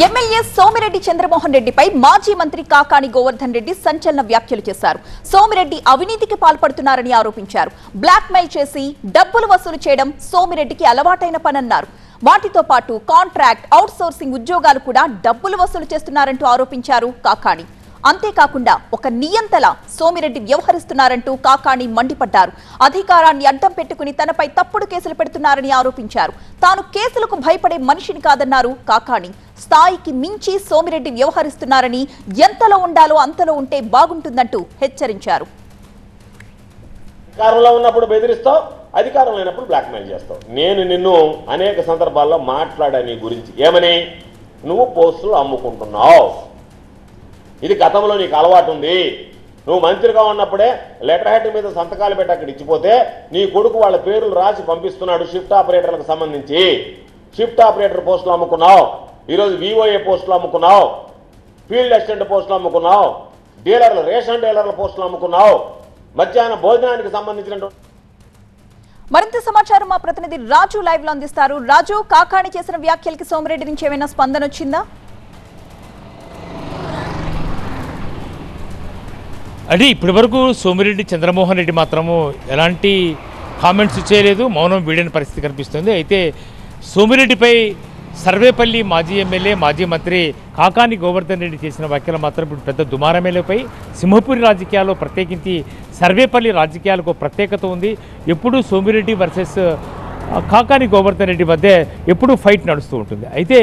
MLA Somireddy Chandramohan రెడ్డిపై మాజీ మంత్రి కాకాని గోవర్ధన్ రెడ్డి సంచలన వ్యాఖ్యలు చేశారు. సోమిరెడ్డి అవినీతికి పాల్పడుతున్నారని ఆరోపించారు. బ్లాక్ మెయిల్ చేసి డబ్బులు వసూలు చేయడం సోమిరెడ్డికి అలవాటైన పనన్నారు. వాటితో పాటు కాంట్రాక్ట్, అవుట్ సోర్సింగ్ ఉద్యోగాలు కూడా డబ్బులు వసూలు చేస్తున్నారంటూ ఆరోపించారు కాకాని. అంతేకాకుండా ఒక నియంతలా సోమిరెడ్డి వ్యవహరిస్తున్నారంటూ కాకాని మండిపడ్డారు. అధికారాన్ని అడ్డం పెట్టుకుని తనపై తప్పుడు కేసులు పెడుతున్నారని ఆరోపించారు. తాను కేసులకు భయపడే మనిషిని కాదన్నారు కాకాని. స్థాయికి మించి సోమిరెడ్డి వ్యవహరిస్తున్నారని, ఎంతలో ఉండాలో అంతలో ఉంటే బాగుంటుందంటూ హెచ్చరించారు. అధికారంలో ఉన్నప్పుడు బెదిరిస్తావు, అధికారం లేనప్పుడు బ్లాక్మెయిల్ చేస్తావు. నేను నిన్ను అనేక సందర్భాల్లో మాట్లాడాను గురించి. ఏమని? నువ్వు పోస్టులు అమ్ముకుంటున్నావు, ఇది గతంలో నీకు అలవాటు ఉంది. నువ్వు మంత్రిగా ఉన్నప్పుడే లెటర్ హెడ్ మీద సంతకాలు పెట్టి అక్కడ ఇచ్చిపోతే నీ కొడుకు వాళ్ళ పేర్లు రాసి పంపిస్తున్నాడు. షిఫ్ట్ ఆపరేటర్లకు సంబంధించి షిఫ్ట్ ఆపరేటర్ పోస్టులు అమ్ముకున్నావు. ఈరోజు విఓఏ పోస్టులు అమ్ముకున్నావు, ఫీల్డ్ అసిస్టెంట్ పోస్టులు అమ్ముకున్నావు, డీలర్లు, రేషన్ డీలర్ల పోస్టులు అమ్ముకున్నావు. మధ్యాహ్న భోజనానికి సంబంధించిన మరింత సమాచారం మా ప్రతినిధి రాజు లైవ్ లో అందిస్తారు. రాజు, కాకాని చేసిన వ్యాఖ్యలకి సోమిరెడ్డి నుంచి ఏమైనా స్పందన వచ్చిందా? అంటే ఇప్పటి వరకు సోమిరెడ్డి చంద్రమోహన్ రెడ్డి మాత్రము ఎలాంటి కామెంట్స్ చేయలేదు, మౌనం వీడని పరిస్థితి కనిపిస్తుంది. అయితే సోమిరెడ్డిపై సర్వేపల్లి మాజీ ఎమ్మెల్యే, మాజీ మంత్రి కాకాని గోవర్ధన్ రెడ్డి చేసిన వ్యాఖ్యలు మాత్రం ఇప్పుడు పెద్ద దుమారమేలపై సింహపురి రాజకీయాల్లో, ప్రత్యేకించి సర్వేపల్లి రాజకీయాలకు ప్రత్యేకత ఉంది. ఎప్పుడు సోమిరెడ్డి వర్సెస్ కాకాని గోవర్ధన్ రెడ్డి మధ్య ఎప్పుడు ఫైట్ నడుస్తూ ఉంటుంది. అయితే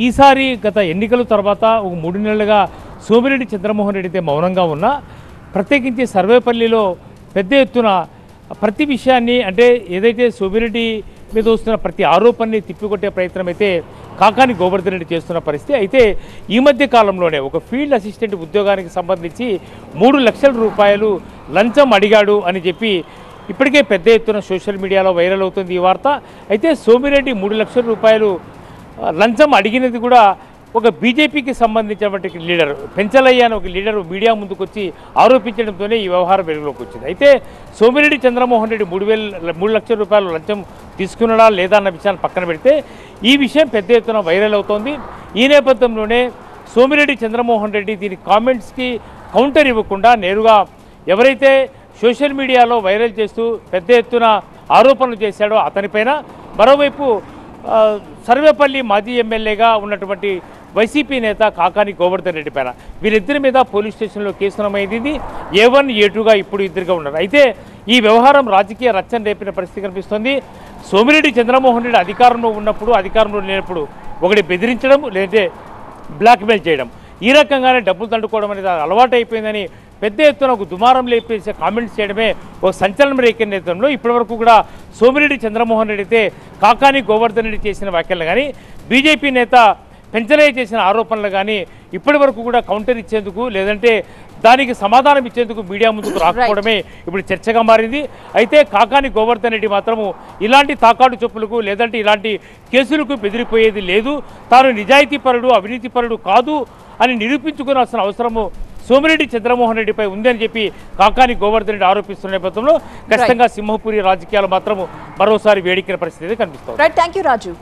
ఈసారి గత ఎన్నికల తర్వాత ఒక 3 నెలలుగా సోమిరెడ్డి చంద్రమోహన్ రెడ్డి అయితే మౌనంగా ఉన్నా, ప్రత్యేకించి సర్వేపల్లిలో పెద్ద ఎత్తున ప్రతి విషయాన్ని, అంటే ఏదైతే సోమిరెడ్డి మీద వస్తున్న ప్రతి ఆరోపణని తిప్పికొట్టే ప్రయత్నం అయితే కాకాని గోవర్ధన్ రెడ్డి చేస్తున్న పరిస్థితి. అయితే ఈ మధ్య కాలంలోనే ఒక ఫీల్డ్ అసిస్టెంట్ ఉద్యోగానికి సంబంధించి 3 లక్షల రూపాయలు లంచం అడిగాడు అని చెప్పి ఇప్పటికే పెద్ద ఎత్తున సోషల్ మీడియాలో వైరల్ అవుతుంది ఈ వార్త. అయితే సోమిరెడ్డి 3 లక్షల రూపాయలు లంచం అడిగినది కూడా ఒక బీజేపీకి సంబంధించినటువంటి లీడర్ పెంచలయ్య అని ఒక లీడర్ మీడియా ముందుకు వచ్చి ఆరోపించడంతోనే ఈ వ్యవహారం వెలుగులోకి వచ్చింది. అయితే సోమిరెడ్డి చంద్రమోహన్ రెడ్డి 3 లక్షల రూపాయలు లంచం తీసుకున్నాడా లేదా అన్న విషయాన్ని పక్కన పెడితే ఈ విషయం పెద్ద ఎత్తున వైరల్ అవుతోంది. ఈ నేపథ్యంలోనే సోమిరెడ్డి చంద్రమోహన్ రెడ్డి దీని కామెంట్స్కి కౌంటర్ ఇవ్వకుండా నేరుగా ఎవరైతే సోషల్ మీడియాలో వైరల్ చేస్తూ పెద్ద ఎత్తున ఆరోపణలు చేశాడో అతనిపైన, మరోవైపు సర్వేపల్లి మాజీ ఎమ్మెల్యేగా ఉన్నటువంటి వైసీపీ నేత కాకాని గోవర్ధన్ రెడ్డి పైన, వీరిద్దరి మీద పోలీస్ స్టేషన్లో కేసు నమోదైంది. A1, A2గా ఇప్పుడు ఇద్దరుగా ఉన్నారు. అయితే ఈ వ్యవహారం రాజకీయ రచ్చన రేపిన పరిస్థితి కనిపిస్తుంది. సోమిరెడ్డి చంద్రమోహన్ రెడ్డి అధికారంలో ఉన్నప్పుడు, అధికారంలో లేనప్పుడు ఒకటి బెదిరించడం, లేదంటే బ్లాక్మెయిల్ చేయడం, ఈ రకంగానే డబ్బులు దండుకోవడం అనేది అలవాటు అయిపోయిందని పెద్ద ఎత్తున ఒక దుమారం లేపేసే కామెంట్స్ చేయడమే ఒక సంచలనం రేకే నేతృత్వంలో ఇప్పటివరకు కూడా సోమిరెడ్డి చంద్రమోహన్ రెడ్డి అయితే కాకాని గోవర్ధన్ రెడ్డి చేసిన వ్యాఖ్యలు కానీ, బీజేపీ నేత పెంచలయ్య చేసిన ఆరోపణలు కానీ ఇప్పటి వరకు కూడా కౌంటర్ ఇచ్చేందుకు, లేదంటే దానికి సమాధానం ఇచ్చేందుకు మీడియా ముందుకు రాకపోవడమే ఇప్పుడు చర్చగా మారింది. అయితే కాకాని గోవర్ధన్ రెడ్డి మాత్రము ఇలాంటి తాకాడు చెప్పులకు, లేదంటే ఇలాంటి కేసులకు బెదిరిపోయేది లేదు, తాను నిజాయితీపరుడు, అవినీతిపరుడు కాదు అని నిరూపించుకోవాల్సిన అవసరము సోమిరెడ్డి చంద్రమోహన్ రెడ్డిపై ఉందని చెప్పి కాకాని గోవర్ధన్ రెడ్డి ఆరోపిస్తున్న నేపథ్యంలో ఖచ్చితంగా సింహపురి రాజకీయాలు మాత్రము మరోసారి వేడికిన పరిస్థితి కనిపిస్తుంది.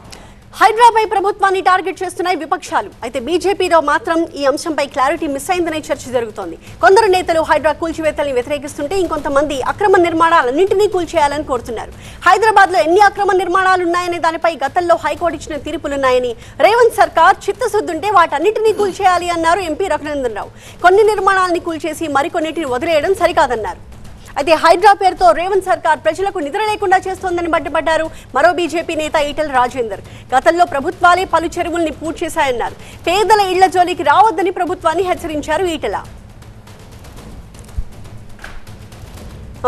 హైదరాబాద్ ప్రభుత్వాన్ని టార్గెట్ చేస్తున్నాయి విపక్షాలు. అయితే బీజేపీలో మాత్రం ఈ అంశంపై క్లారిటీ మిస్ అయిందనే చర్చ జరుగుతోంది. కొందరు నేతలు హైదరాబాద్ కూల్చివేతల్ని వ్యతిరేకిస్తుంటే, ఇంకొంతమంది అక్రమ నిర్మాణాలన్నింటినీ కూల్చేయాలని కోరుతున్నారు. హైదరాబాద్ లో ఎన్ని అక్రమ నిర్మాణాలు ఉన్నాయనే దానిపై గతంలో హైకోర్టు ఇచ్చిన తీర్పులున్నాయని, రేవంత్ సర్కార్ చిత్తశుద్ధుంటే వాటన్నింటినీ కూల్చేయాలి అన్నారు ఎంపీ రఘునందన్ రావు. కొన్ని నిర్మాణాలని కూల్చేసి మరికొన్నిటిని వదిలేయడం సరికాదన్నారు. అయితే హైడ్రా పేరుతో రేవంత్ సర్కార్ ప్రజలకు నిద్ర లేకుండా చేస్తోందని మండిపడ్డారు మరో బీజేపీ నేత ఈటెల రాజేందర్. గతంలో ప్రభుత్వాలే పలు చెరువుల్ని పూర్తి చేశాయన్నారు. పేదల ఇళ్ల జోలికి రావద్దని ప్రభుత్వాన్ని హెచ్చరించారు ఈటెల.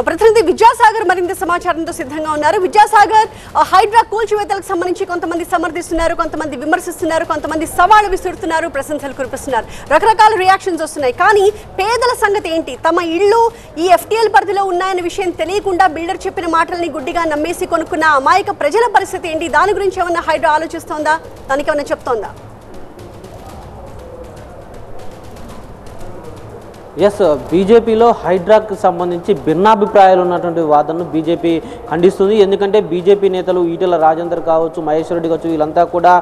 ప్రతినిధి విద్యాసాగర్ మరింత సమాచారంతో సిద్ధంగా ఉన్నారు. విద్యాసాగర్, హైడ్రా కూల్చివేతలకు సంబంధించి కొంతమంది సమర్థిస్తున్నారు, కొంతమంది విమర్శిస్తున్నారు, కొంతమంది సవాళ్లు విసురుతున్నారు, ప్రశంసలు కురిపిస్తున్నారు, రకరకాల రియాక్షన్స్ వస్తున్నాయి. కానీ పేదల సంగతి ఏంటి? తమ ఇళ్లు ఈ FTL పరిధిలో ఉన్నాయన్న విషయం తెలియకుండా బిల్డర్ చెప్పిన మాటల్ని గుడ్డిగా నమ్మేసి కొనుక్కున్న అమాయక ప్రజల పరిస్థితి ఏంటి? దాని గురించి ఏమన్నా హైడ్రా ఆలోచిస్తోందా? దానికి ఏమన్నా చెప్తోందా? ఎస్, బీజేపీలో హైడ్రాకు సంబంధించి భిన్నాభిప్రాయాలు ఉన్నటువంటి వాదనను బీజేపీ ఖండిస్తుంది. ఎందుకంటే బీజేపీ నేతలు ఈటెల రాజేందర్ కావచ్చు, మహేశ్వర్ రెడ్డి కావచ్చు, వీళ్ళంతా కూడా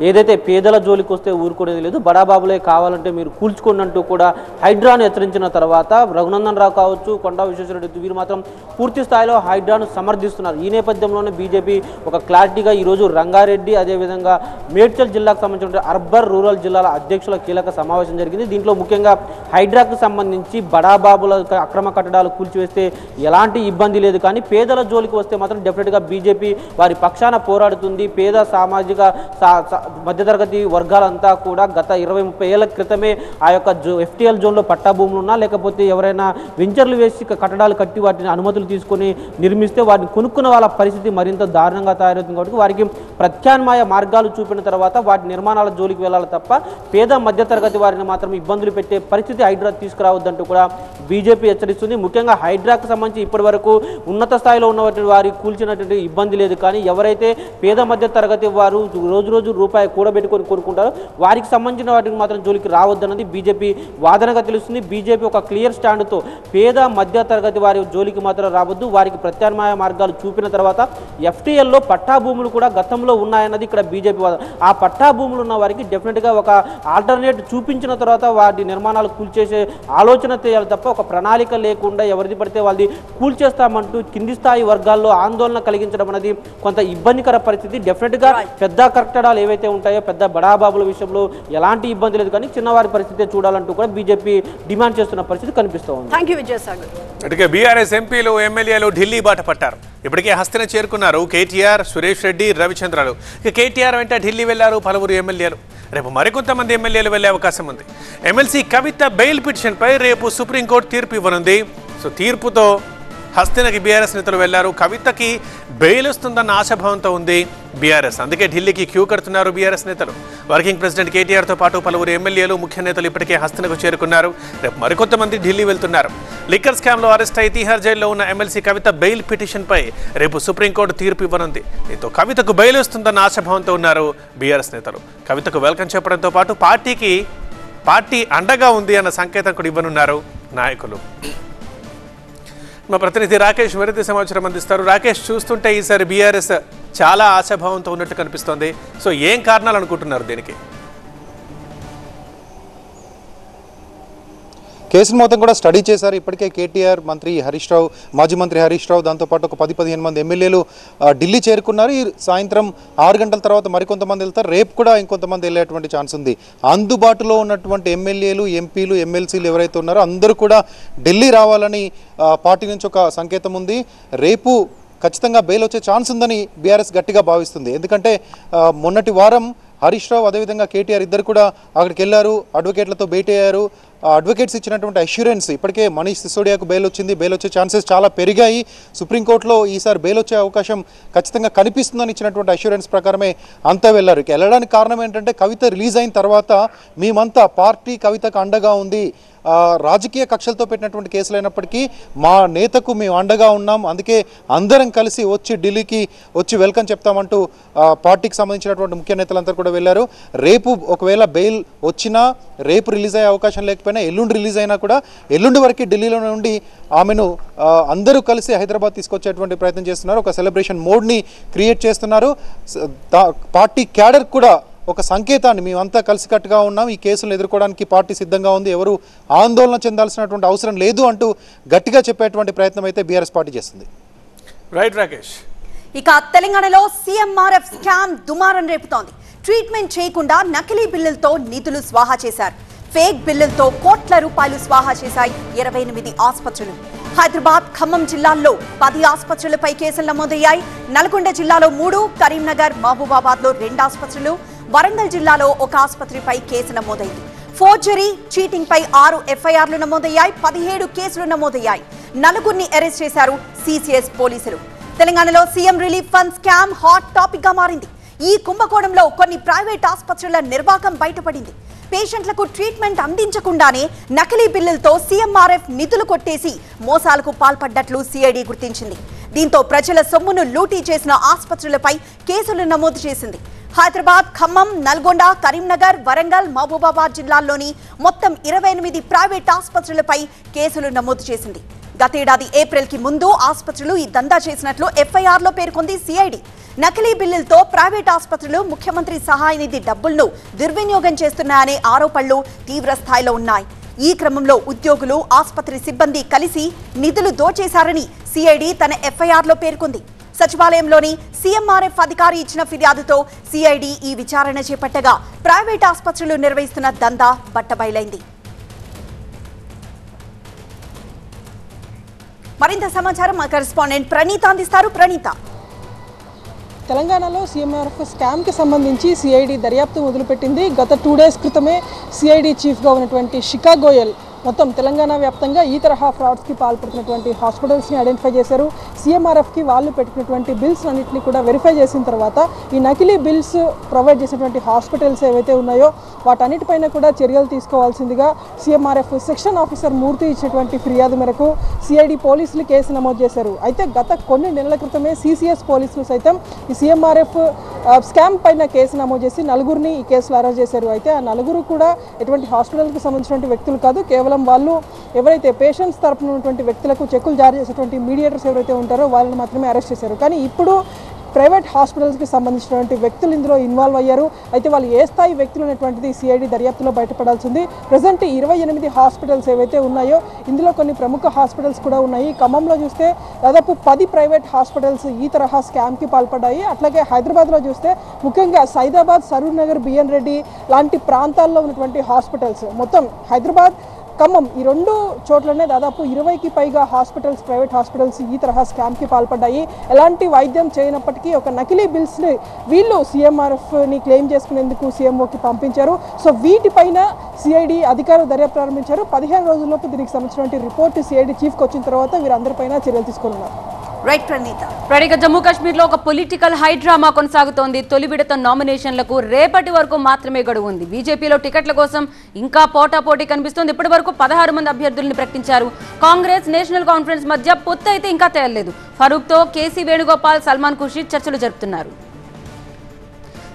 ఏదైతే పేదల జోలికి వస్తే ఊరుకునేది లేదు, బడాబాబులే కావాలంటే మీరు కూల్చుకున్నట్టు కూడా హైడ్రాను హెచ్చరించిన తర్వాత రఘునందన్ రావు కావచ్చు, కొండా విశ్వేశ్వరరెడ్డి వీరు మాత్రం పూర్తి స్థాయిలో హైడ్రాను సమర్థిస్తున్నారు. ఈ నేపథ్యంలోనే బీజేపీ ఒక క్లారిటీగా ఈరోజు రంగారెడ్డి అదేవిధంగా మేడ్చల్ జిల్లాకు సంబంధించిన అర్బన్ రూరల్ జిల్లాల అధ్యక్షుల కీలక సమావేశం జరిగింది. దీంట్లో ముఖ్యంగా హైడ్రాకు సంబంధించి బడాబాబుల అక్రమ కట్టడాలు కూల్చివేస్తే ఎలాంటి ఇబ్బంది లేదు, కానీ పేదల జోలికి వస్తే మాత్రం డెఫినెట్గా బీజేపీ వారి పక్షాన పోరాడుతుంది. పేద సామాజిక మధ్యతరగతి వర్గాలంతా కూడా గత 20-30 ఏళ్ల క్రితమే ఆ యొక్క FTL జోన్లో పట్టా భూములు ఉన్నా లేకపోతే ఎవరైనా వెంచర్లు వేసి కట్టడాలు కట్టి వాటిని అనుమతులు తీసుకొని నిర్మిస్తే వాటిని కొనుక్కున్న వాళ్ళ పరిస్థితి మరింత దారుణంగా తయారవుతుంది. కాబట్టి వారికి ప్రత్యామ్నాయ మార్గాలు చూపిన తర్వాత వాటి నిర్మాణాల జోలికి వెళ్ళాలి తప్ప పేద మధ్యతరగతి వారిని మాత్రం ఇబ్బందులు పెట్టే పరిస్థితి హైడ్రా తీసుకురావద్దంటూ కూడా బీజేపీ హెచ్చరిస్తుంది. ముఖ్యంగా హైడ్రాకు సంబంధించి ఇప్పటి వరకు ఉన్నత స్థాయిలో ఉన్నటువంటి వారి కూల్చినటువంటి ఇబ్బంది లేదు, కానీ ఎవరైతే పేద మధ్య తరగతి వారు రోజు రూపాయి కూడబెట్టుకొని కొనుక్కుంటారో వారికి సంబంధించిన వాటికి మాత్రం జోలికి రావద్దన్నది బీజేపీ వాదనగా తెలుస్తుంది. బీజేపీ ఒక క్లియర్ స్టాండ్తో పేద మధ్య తరగతి వారి జోలికి మాత్రం రావద్దు, వారికి ప్రత్యామ్నాయ మార్గాలు చూపిన తర్వాత FTLలో పట్టా భూములు కూడా గతంలో ఉన్నాయన్నది ఇక్కడ బీజేపీ వాదన. ఆ పట్టా భూములు ఉన్న వారికి డెఫినెట్గా ఒక ఆల్టర్నేట్ చూపించిన తర్వాత వాటి నిర్మాణాలు కూల్చేసే ఆలోచన చేయాలి తప్ప ఒక ప్రణాళిక లేకుండా ఎవరిది పడితే వాళ్ళది కూల్చేస్తామంటూ కింది స్థాయి వర్గాల్లో ఆందోళన కలిగించడం అనేది కొంత ఇబ్బందికర పరిస్థితి. డెఫినెట్గా పెద్ద కట్టడాలు ఏవైతే ఉంటాయో పెద్ద బడాబాబుల విషయంలో ఎలాంటి ఇబ్బంది లేదు, కానీ చిన్నవారి పరిస్థితి చూడాలంటూ కూడా బీజేపీ డిమాండ్ చేస్తున్న పరిస్థితి కనిపిస్తూ ఉంది. Thank you Vijayasagar. ఇటుకే బీఆర్ఎస్ ఎంపీలు ఎమ్మెల్యేలు ఢిల్లీ బాట పట్టారు. ఇప్పటికే హస్తిన చేరుకున్నారు కేటీఆర్, సురేష్ రెడ్డి, రవిచంద్రలు. ఇక కేటీఆర్ వెంట ఢిల్లీ వెళ్లారు పలువురు ఎమ్మెల్యేలు. రేపు మరికొంతమంది ఎమ్మెల్యేలు వెళ్లే అవకాశం ఉంది. ఎమ్మెల్సీ కవిత బెయిల్ పిటిషన్పై రేపు సుప్రీంకోర్టు తీర్పు ఇవ్వనుంది. సో తీర్పుతో హస్తినకి బీఆర్ఎస్ నేతలు వెళ్లారు. కవితకి బెయిల్ వస్తుందన్న ఆశాభావంతో ఉంది బీఆర్ఎస్, అందుకే ఢిల్లీకి క్యూ కడుతున్నారు బీఆర్ఎస్ నేతలు. వర్కింగ్ ప్రెసిడెంట్ కేటీఆర్తో పాటు పలువురు ఎమ్మెల్యేలు, ముఖ్య నేతలు ఇప్పటికే హస్తినకు చేరుకున్నారు. రేపు మరికొంతమంది ఢిల్లీ వెళ్తున్నారు. లిక్కర్ స్కామ్లో అరెస్ట్ అయి తీహార్ జైల్లో ఉన్న ఎమ్మెల్సీ కవిత బెయిల్ పిటిషన్పై రేపు సుప్రీంకోర్టు తీర్పు ఇవ్వనుంది. దీంతో కవితకు బెయిల్ వస్తుందన్న ఆశాభావంతో ఉన్నారు బీఆర్ఎస్ నేతలు. కవితకు వెల్కమ్ చెప్పడంతో పాటు పార్టీ అండగా ఉంది అన్న సంకేతం కూడా ఇవ్వనున్నారు నాయకులు. మా ప్రతినిధి రాకేష్ మరింత సమాచారం అందిస్తారు. రాకేష్, చూస్తుంటే ఈసారి బీఆర్ఎస్ చాలా ఆశాభావంతో ఉన్నట్టు కనిపిస్తోంది. సో ఏం కారణాలు అనుకుంటున్నారు దీనికి? కేసును మొత్తం కూడా స్టడీ చేశారు. ఇప్పటికే కేటీఆర్, మంత్రి హరీష్ రావు, మాజీ మంత్రి హరీష్ రావు, దాంతోపాటు ఒక 10-15 మంది ఎమ్మెల్యేలు ఢిల్లీ చేరుకున్నారు. ఈ సాయంత్రం 6 గంటల తర్వాత మరికొంతమంది వెళ్తారు. రేపు కూడా ఇంకొంతమంది వెళ్ళేటువంటి ఛాన్స్ ఉంది. అందుబాటులో ఉన్నటువంటి ఎమ్మెల్యేలు, ఎంపీలు, ఎమ్మెల్సీలు ఎవరైతే ఉన్నారో అందరూ కూడా ఢిల్లీ రావాలని పార్టీ నుంచి ఒక సంకేతం ఉంది. రేపు ఖచ్చితంగా బెయిల్ వచ్చే ఛాన్స్ ఉందని బీఆర్ఎస్ గట్టిగా భావిస్తుంది. ఎందుకంటే మొన్నటి వారం హరీష్ రావు అదేవిధంగా కేటీఆర్ ఇద్దరు కూడా అక్కడికి వెళ్ళారు, అడ్వకేట్లతో భేటీ అయ్యారు. అడ్వకేట్స్ ఇచ్చినటువంటి అష్యూరెన్స్ ఇప్పటికే మనీష్ సిసోడియాకు బెయిల్ వచ్చింది, బెయిల్ వచ్చే ఛాన్సెస్ చాలా పెరిగాయి. సుప్రీంకోర్టులో ఈసారి బెయిల్ వచ్చే అవకాశం ఖచ్చితంగా కనిపిస్తుందని ఇచ్చినటువంటి అష్యూరెన్స్ ప్రకారమే అంతా వెళ్ళారు. వెళ్ళడానికి కారణం ఏంటంటే కవిత రిలీజ్ అయిన తర్వాత మేమంతా పార్టీ కవితకు అండగా ఉంది, రాజకీయ కక్షలతో పెట్టినటువంటి కేసులు అయినప్పటికీ మా నేతకు మేము అండగా ఉన్నాం, అందుకే అందరం కలిసి వచ్చి ఢిల్లీకి వచ్చి వెల్కమ్ చెప్తామంటూ పార్టీకి సంబంధించినటువంటి ముఖ్య నేతలంతా కూడా వెళ్ళారు. రేపు ఒకవేళ బెయిల్ వచ్చినా, రేపు రిలీజ్ అయ్యే అవకాశం లేకపోయినా, ఎల్లుండి రిలీజ్ అయినా కూడా ఎల్లుండి వరకు ఢిల్లీలో నుండి ఆమెను అందరూ కలిసి హైదరాబాద్ తీసుకొచ్చేటువంటి ప్రయత్నం చేస్తున్నారు. ఒక సెలబ్రేషన్ మోడ్ని క్రియేట్ చేస్తున్నారు. పార్టీ క్యాడర్ కూడా ఒక సంకేతాన్ని మేమంతా కలిసికట్టుగా ఉన్నాం, ఈ కేసులను ఎదుర్కోవడానికి పార్టీ సిద్ధంగా ఉంది, ఎవరు ఆందోళన చెందాల్సినటువంటి అవసరం లేదు అంటూ గట్టిగా చెప్పేటువంటి ప్రయత్నం అయితే బీఆర్ఎస్ పార్టీ చేస్తుంది. రైట్ రాకేష్. ఇక తెలంగాణలో CMRF స్కామ్ దుమారం రేపుతోంది. ట్రీట్మెంట్ చేయకుండా నకిలీ బిల్లులతో నిధులు స్వాహా చేశారు. ఫేక్ బిల్లులతో కోట్ల రూపాయలు స్వాహా చేశాయి 28 ఆసుపత్రులు. హైదరాబాద్, ఖమ్మం జిల్లాల్లో 10 ఆసుపత్రులపై కేసులు నమోదయ్యాయి. నల్గొండ జిల్లాలో 3, కరీంనగర్, మహబూబాబాద్లో 2 ఆసుపత్రులు, వరంగల్ జిల్లాలో 1 ఆసుపత్రిపై కేసు నమోదైంది. ఫోర్జరీ, చీటింగ్ పై 6 FIRలు నమోదయ్యాయి. 17 కేసులు నమోదయ్యాయి. 4గురిని అరెస్ట్ చేశారు CCS పోలీసులు. తెలంగాణలో CM relief fund scam hot topic గా మారింది. ఈ కుంభకోణంలో కొన్ని ప్రైవేట్ ఆసుపత్రుల నిర్వాకం బయటపడింది. పేషెంట్లకు ట్రీట్మెంట్ అందించకుండానే నకిలీ బిల్లులతో CMRF నిధులు కొట్టేసి మోసాలకు పాల్పడ్డట్లు CID గుర్తించింది. దీంతో ప్రజల సొమ్మును లూటీ చేసిన ఆసుపత్రులపై కేసులు నమోదు చేసింది. హైదరాబాద్, ఖమ్మం, నల్గొండ, కరీంనగర్, వరంగల్, మహబూబాబాద్ జిల్లాల్లోని మొత్తం 28 ప్రైవేట్ ఆసుపత్రులపై కేసులు నమోదు చేసింది. గతేడాది ఏప్రిల్కి ముందు ఆసుపత్రులు ఈ దందా చేసినట్లు ఎఫ్ఐఆర్లో పేర్కొంది సిఐడి. నకిలీ బిల్లులతో ప్రైవేట్ ఆసుపత్రులు ముఖ్యమంత్రి సహాయ నిధి డబ్బులను దుర్వినియోగం చేస్తున్నాయనే ఆరోపణలు తీవ్ర స్థాయిలో ఉన్నాయి. ఈ క్రమంలో ఉద్యోగులు, ఆసుపత్రి సిబ్బంది కలిసి నిధులు దోచేశారని సిఐడి తన ఎఫ్ఐఆర్లో పేర్కొంది. సచివాలయంలోని సీఎంఆర్ఎఫ్ అధికారి ఇచ్చిన ఫిర్యాదుతో సిఐడి ఈ విచారణ చేపట్టగా ప్రైవేట్ ఆసుపత్రులు నిర్వహిస్తున్న దందా బట్టబయలైంది. మరింత సమాచారం మా కరెస్పాండెంట్ ప్రణీత అందిస్తారు. ప్రణీత, తెలంగాణలో సీఎంఆర్ఎఫ్ స్కామ్కి సంబంధించి సిఐడి దర్యాప్తు మొదలుపెట్టింది. గత 2 డేస్ క్రితమే సిఐడి చీఫ్గా ఉన్నటువంటి శిఖా గోయల్ మొత్తం తెలంగాణ వ్యాప్తంగా ఈ తరహా ఫ్రాడ్స్కి పాల్పడుతున్నటువంటి హాస్పిటల్స్ని ఐడెంటిఫై చేశారు. సీఎంఆర్ఎఫ్కి వాళ్ళు పెట్టుకున్నటువంటి బిల్స్ అన్నింటినీ కూడా వెరిఫై చేసిన తర్వాత ఈ నకిలీ బిల్స్ ప్రొవైడ్ చేసినటువంటి హాస్పిటల్స్ ఏవైతే ఉన్నాయో వాటన్నిటిపైన కూడా చర్యలు తీసుకోవాల్సిందిగా సీఎంఆర్ఎఫ్ సెక్షన్ ఆఫీసర్ మూర్తి ఇచ్చినటువంటి ఫిర్యాదు మేరకు సిఐడి పోలీసులు కేసు నమోదు చేశారు. అయితే గత కొన్ని నెలల క్రితమే సిసిఎస్ పోలీసులు సైతం ఈ సీఎంఆర్ఎఫ్ స్కామ్ పైన కేసు నమోదు చేసి 4గురిని ఈ కేసులో అరెస్ట్ చేశారు. అయితే ఆ 4గురు కూడా ఎటువంటి హాస్పిటల్కి సంబంధించినటువంటి వ్యక్తులు కాదు, కేవలం వాళ్ళు ఎవరైతే పేషెంట్స్ తరపున ఉన్నటువంటి వ్యక్తులకు చెక్కులు జారీ చేసేటువంటి మీడియేటర్స్ ఎవరైతే ఉంటారో వాళ్ళని మాత్రమే అరెస్ట్ చేశారు. కానీ ఇప్పుడు ప్రైవేట్ హాస్పిటల్స్కి సంబంధించినటువంటి వ్యక్తులు ఇందులో ఇన్వాల్వ్ అయ్యారు. అయితే వాళ్ళు ఏ స్థాయి వ్యక్తులు అనేటువంటిది సిఐడి దర్యాప్తులో బయటపడాల్సింది. ప్రజెంట్ 28 హాస్పిటల్స్ ఏవైతే ఉన్నాయో ఇందులో కొన్ని ప్రముఖ హాస్పిటల్స్ కూడా ఉన్నాయి. ఖమ్మంలో చూస్తే దాదాపు 10 ప్రైవేట్ హాస్పిటల్స్ ఈ తరహా స్కామ్కి పాల్పడ్డాయి. అట్లాగే హైదరాబాద్లో చూస్తే ముఖ్యంగా సైదాబాద్, సరూర్ నగర్, బిఎన్ రెడ్డి లాంటి ప్రాంతాల్లో ఉన్నటువంటి హాస్పిటల్స్ మొత్తం హైదరాబాద్, ఖమ్మం ఈ 2 చోట్లనే దాదాపు 20కి పైగా హాస్పిటల్స్, ప్రైవేట్ హాస్పిటల్స్ ఈ తరహా స్కామ్కి పాల్పడ్డాయి. ఎలాంటి వైద్యం చేయనప్పటికీ ఒక నకిలీ బిల్స్ని వీళ్ళు సీఎంఆర్ఎఫ్ని క్లెయిమ్ చేసుకునేందుకు సీఎంఓకి పంపించారు. సో వీటిపైన సిఐడి అధికారులు దర్యాప్తు ప్రారంభించారు. 15 రోజుల్లోపు దీనికి సంబంధించినటువంటి రిపోర్ట్ సిఐడి చీఫ్కి వచ్చిన తర్వాత వీరందరిపైన చర్యలు తీసుకున్నారు. రైట్ ప్రణీత. జమ్మూ కాశ్మీర్లో ఒక పొలిటికల్ హై డ్రామా కొనసాగుతోంది. తొలి విడత నామినేషన్లకు రేపటి వరకు మాత్రమే గడువు ఉంది. బీజేపీలో టికెట్ల కోసం ఇంకా పోటాపోటీ కనిపిస్తోంది. ఇప్పటి వరకు 16 మంది అభ్యర్థులను ప్రకటించారు. కాంగ్రెస్, నేషనల్ కాన్ఫరెన్స్ మధ్య పొత్తు అయితే ఇంకా తేలలేదు. ఫరూక్తో కేసీ వేణుగోపాల్, సల్మాన్ ఖుర్షీద్ చర్చలు జరుపుతున్నారు.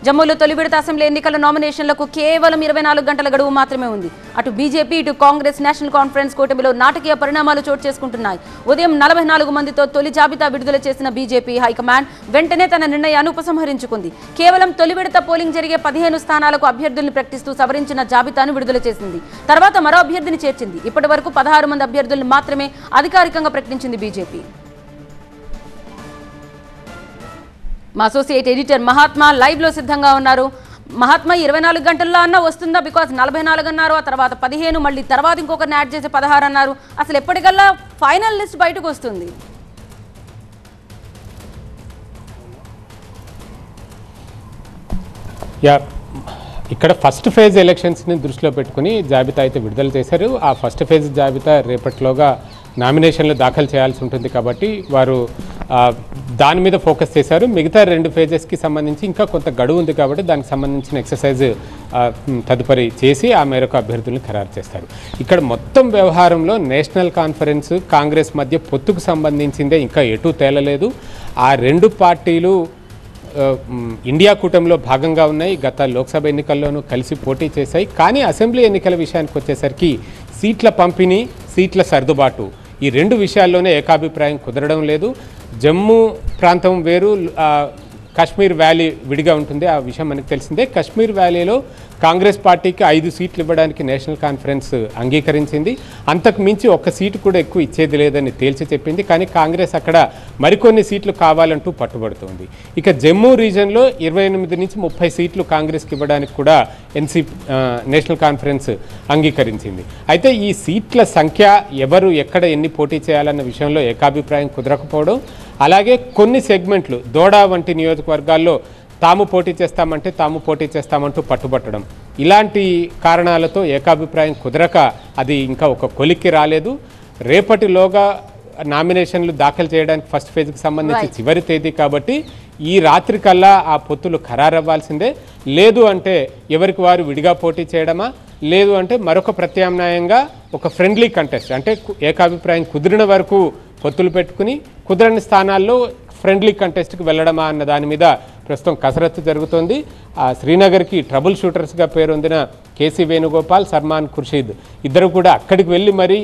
జమ్మూలో తొలి విడత అసెంబ్లీ ఎన్నికల నామినేషన్లకు కేవలం 24 గంటల గడువు మాత్రమే ఉంది. అటు బీజేపీ, ఇటు కాంగ్రెస్, నేషనల్ కాన్ఫరెన్స్ కూటమిలో నాటకీయ పరిణామాలు చోటు చేసుకుంటున్నాయి. ఉదయం 44 మందితో తొలి జాబితా విడుదల చేసిన బీజేపీ హైకమాండ్ వెంటనే తన నిర్ణయాన్ని ఉపసంహరించుకుంది. కేవలం తొలి విడత పోలింగ్ జరిగే 15 స్థానాలకు అభ్యర్థుల్ని ప్రకటిస్తూ సవరించిన జాబితాను విడుదల చేసింది. తర్వాత మరో అభ్యర్థిని చేర్చింది. ఇప్పటి వరకు 16 మంది అభ్యర్థులను మాత్రమే అధికారికంగా ప్రకటించింది బీజేపీ. మా అసోసియేట్ ఎడిటర్ మహాత్మా లైవ్ లో సిద్ధంగా ఉన్నారు. మహాత్మా, 24 గంటల్లో అన్న వస్తుందా? బికాజ్ 44 అన్నారు, ఆ తర్వాత 15, మళ్ళీ తర్వాత ఇంకొకరిని యాడ్ చేసి 16 అన్నారు. అసలు ఎప్పటికల్లా ఫైనల్ లిస్ట్ బయటకు వస్తుంది? ఇక్కడ ఫస్ట్ ఫేజ్ ఎలక్షన్స్ని దృష్టిలో పెట్టుకుని జాబితా అయితే విడుదల చేశారు. ఆ ఫస్ట్ ఫేజ్ జాబితా రేపటిలోగా నామినేషన్లు దాఖలు చేయాల్సి ఉంటుంది కాబట్టి వారు దాని మీద ఫోకస్ చేశారు. మిగతా 2 ఫేజెస్కి సంబంధించి ఇంకా కొంత గడువు ఉంది కాబట్టి దానికి సంబంధించిన ఎక్సర్సైజ్ తదుపరి చేసి ఆ మేరకు అభ్యర్థులను ఖరారు చేస్తారు. ఇక్కడ మొత్తం వ్యవహారంలో నేషనల్ కాన్ఫరెన్స్, కాంగ్రెస్ మధ్య పొత్తుకు సంబంధించిందే ఇంకా ఎటూ తేలలేదు. ఆ 2 పార్టీలు ఇండియా కూటమిలో భాగంగా ఉన్నాయి. గత లోక్సభ ఎన్నికల్లోనూ కలిసి పోటీ చేశాయి. కానీ అసెంబ్లీ ఎన్నికల విషయానికి వచ్చేసరికి సీట్ల పంపిణీ, సీట్ల సర్దుబాటు ఈ 2 విషయాల్లోనే ఏకాభిప్రాయం కుదరడం లేదు. జమ్మూ ప్రాంతం వేరు, కాశ్మీర్ వ్యాలీ విడిగా ఉంటుంది. ఆ విషయం మనకు తెలిసిందే. కాశ్మీర్ వ్యాలీలో కాంగ్రెస్ పార్టీకి 5 సీట్లు ఇవ్వడానికి నేషనల్ కాన్ఫరెన్స్ అంగీకరించింది. అంతకు మించి 1 సీటు కూడా ఎక్కువ ఇచ్చేది లేదని తేల్చి చెప్పింది. కానీ కాంగ్రెస్ అక్కడ మరికొన్ని సీట్లు కావాలంటూ పట్టుబడుతోంది. ఇక జమ్మూ రీజన్లో 28 నుంచి 30 సీట్లు కాంగ్రెస్కి ఇవ్వడానికి కూడా నేషనల్ కాన్ఫరెన్స్ అంగీకరించింది. అయితే ఈ సీట్ల సంఖ్య, ఎవరు ఎక్కడ ఎన్ని పోటీ చేయాలన్న విషయంలో ఏకాభిప్రాయం కుదరకపోవడం, అలాగే కొన్ని సెగ్మెంట్లు దోడా వంటి నియోజకవర్గాల్లో తాము పోటీ చేస్తామంటూ పట్టుబట్టడం, ఇలాంటి కారణాలతో ఏకాభిప్రాయం కుదరక అది ఇంకా ఒక కొలిక్కి రాలేదు. రేపటిలోగా నామినేషన్లు దాఖలు చేయడానికి ఫస్ట్ ఫేజ్కి సంబంధించి చివరి తేదీ కాబట్టి ఈ రాత్రి కల్లా ఆ పొత్తులు ఖరారవ్వాల్సిందే. లేదు అంటే ఎవరికి వారు విడిగా పోటీ చేయడమా, లేదు అంటే మరొక ప్రత్యామ్నాయంగా ఒక ఫ్రెండ్లీ కంటెస్ట్, అంటే ఏకాభిప్రాయం కుదిరిన వరకు పొత్తులు పెట్టుకుని కుదరని స్థానాల్లో ఫ్రెండ్లీ కంటెస్ట్కి వెళ్ళడమా అన్న దాని మీద ప్రస్తుతం కసరత్తు జరుగుతోంది. శ్రీనగర్కి ట్రబుల్ షూటర్స్గా పేరొందిన కేసీ వేణుగోపాల్, సల్మాన్ ఖుర్షీద్ ఇద్దరు కూడా అక్కడికి వెళ్ళి మరీ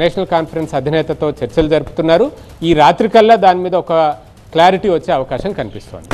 నేషనల్ కాన్ఫరెన్స్ అధినేతతో చర్చలు జరుపుతున్నారు. ఈ రాత్రికల్లా దాని మీద ఒక క్లారిటీ వచ్చే అవకాశం కనిపిస్తోంది.